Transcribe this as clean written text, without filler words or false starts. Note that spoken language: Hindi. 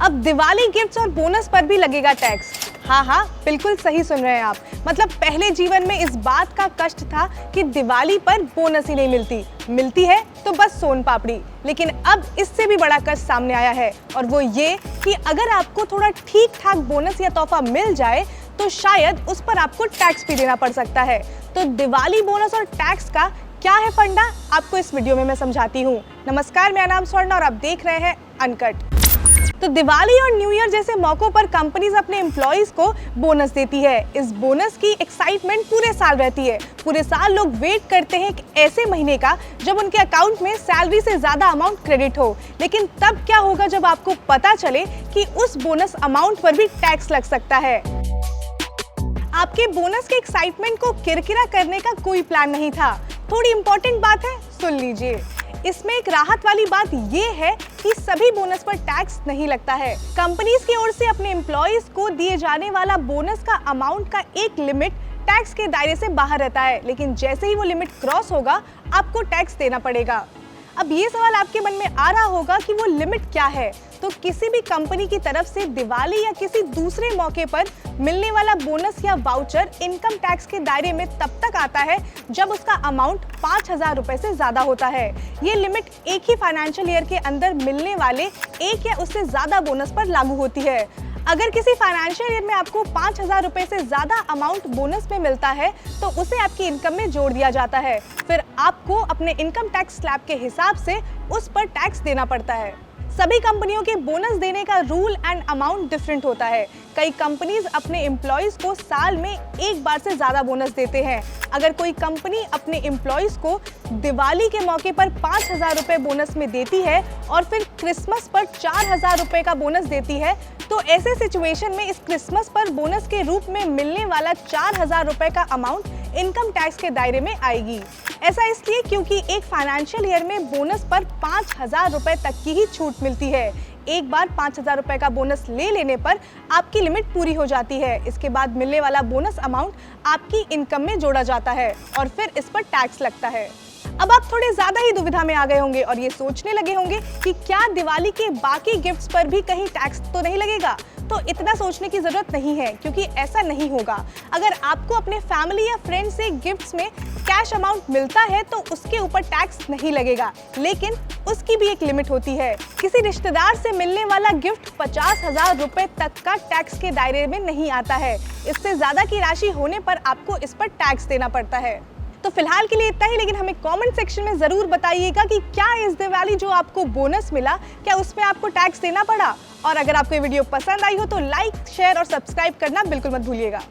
अब दिवाली गिफ्ट्स और बोनस पर भी लगेगा टैक्स। हाँ, बिल्कुल सही सुन रहे हैं आप। मतलब पहले जीवन में इस बात का कष्ट था कि दिवाली पर बोनस ही नहीं मिलती है तो बस सोन पापड़ी। लेकिन अब इससे भी बड़ा कष्ट सामने आया है, और वो ये कि अगर आपको थोड़ा ठीक ठाक बोनस या तोहफा मिल जाए तो शायद उस पर आपको टैक्स भी देना पड़ सकता है। तो दिवाली बोनस और टैक्स का क्या है फंडा, आपको इस वीडियो में मैं समझाती हूँ। नमस्कार, मेरा नाम स्वर्णा और आप देख रहे हैं अनकट। तो दिवाली और न्यू ईयर जैसे मौकों पर कंपनीज अपने एम्प्लॉइज को बोनस देती है। इस बोनस की एक्साइटमेंट पूरे साल रहती है। पूरे साल लोग वेट करते हैं कि ऐसे महीने का जब उनके अकाउंट में सैलरी से ज्यादा अमाउंट क्रेडिट हो। लेकिन तब क्या होगा जब आपको पता चले कि उस बोनस अमाउंट पर भी टैक्स लग सकता है। आपके बोनस के एक्साइटमेंट को किरकिरा करने का कोई प्लान नहीं था। थोड़ी इंपॉर्टेंट बात है, सुन लीजिए। इसमें एक राहत वाली बात ये है कि सभी बोनस पर टैक्स नहीं लगता है। कंपनीज की ओर से अपने एम्प्लॉइज को दिए जाने वाला बोनस का अमाउंट का एक लिमिट टैक्स के दायरे से बाहर रहता है, लेकिन जैसे ही वो लिमिट क्रॉस होगा आपको टैक्स देना पड़ेगा। अब ये सवाल आपके मन में आ रहा होगा कि वो लिमिट क्या है। तो किसी भी कंपनी की तरफ से दिवाली या किसी दूसरे मौके पर मिलने वाला बोनस या वाउचर इनकम टैक्स के दायरे में तब तक आता है जब उसका अमाउंट 5,000 रुपए से ज्यादा होता है। ये लिमिट एक ही फाइनेंशियल ईयर के अंदर मिलने वाले एक या उससे ज्यादा बोनस पर लागू होती है। अगर किसी फाइनेंशियल ईयर में आपको 5,000 रुपए से ज्यादा अमाउंट बोनस में मिलता है तो उसे आपकी इनकम में जोड़ दिया जाता है। फिर आपको अपने इनकम टैक्स स्लैब के हिसाब से उस पर टैक्स देना पड़ता है। सभी कंपनियों के बोनस देने का रूल एंड अमाउंट डिफरेंट होता है। कई कंपनीज अपने एम्प्लॉइज को साल में एक बार से ज्यादा बोनस देते हैं। अगर कोई कंपनी अपने एम्प्लॉइज को दिवाली के मौके पर 5,000 रुपए बोनस में देती है और फिर क्रिसमस पर 4,000 रुपए का बोनस देती है, तो ऐसे सिचुएशन में इस क्रिसमस पर बोनस के रूप में मिलने वाला 4,000 रुपए का अमाउंट इनकम टैक्स के दायरे में आएगी। ऐसा इसलिए क्योंकि एक फाइनेंशियल ईयर में बोनस पर 5,000 रुपए तक की ही छूट मिलती है। एक बार 5,000 रुपए का बोनस ले लेने पर आपकी लिमिट पूरी हो जाती है। इसके बाद मिलने वाला बोनस अमाउंट आपकी इनकम में जोड़ा जाता है और फिर इस पर टैक्स लगता है। अब आप थोड़े ज्यादा ही दुविधा में आ गए होंगे और ये सोचने लगे होंगे कि क्या दिवाली के बाकी गिफ्ट्स पर भी कहीं टैक्स तो नहीं लगेगा। तो इतना सोचने की जरूरत नहीं है, क्योंकि ऐसा नहीं होगा। अगर आपको अपने फैमिली या फ्रेंड से गिफ्ट्स में कैश अमाउंट मिलता है तो उसके ऊपर टैक्स नहीं लगेगा, लेकिन उसकी भी एक लिमिट होती है। किसी रिश्तेदार से मिलने वाला गिफ्ट 50,000 रुपए तक का टैक्स के दायरे में नहीं आता है। इससे ज्यादा की राशि होने पर आपको इस पर टैक्स देना पड़ता है। तो फिलहाल के लिए इतना ही, लेकिन हमें कमेंट सेक्शन में जरूर बताइएगा कि क्या इस दिवाली जो आपको बोनस मिला, क्या उसमें आपको टैक्स देना पड़ा। और अगर आपको ये वीडियो पसंद आई हो तो लाइक, शेयर और सब्सक्राइब करना बिल्कुल मत भूलिएगा।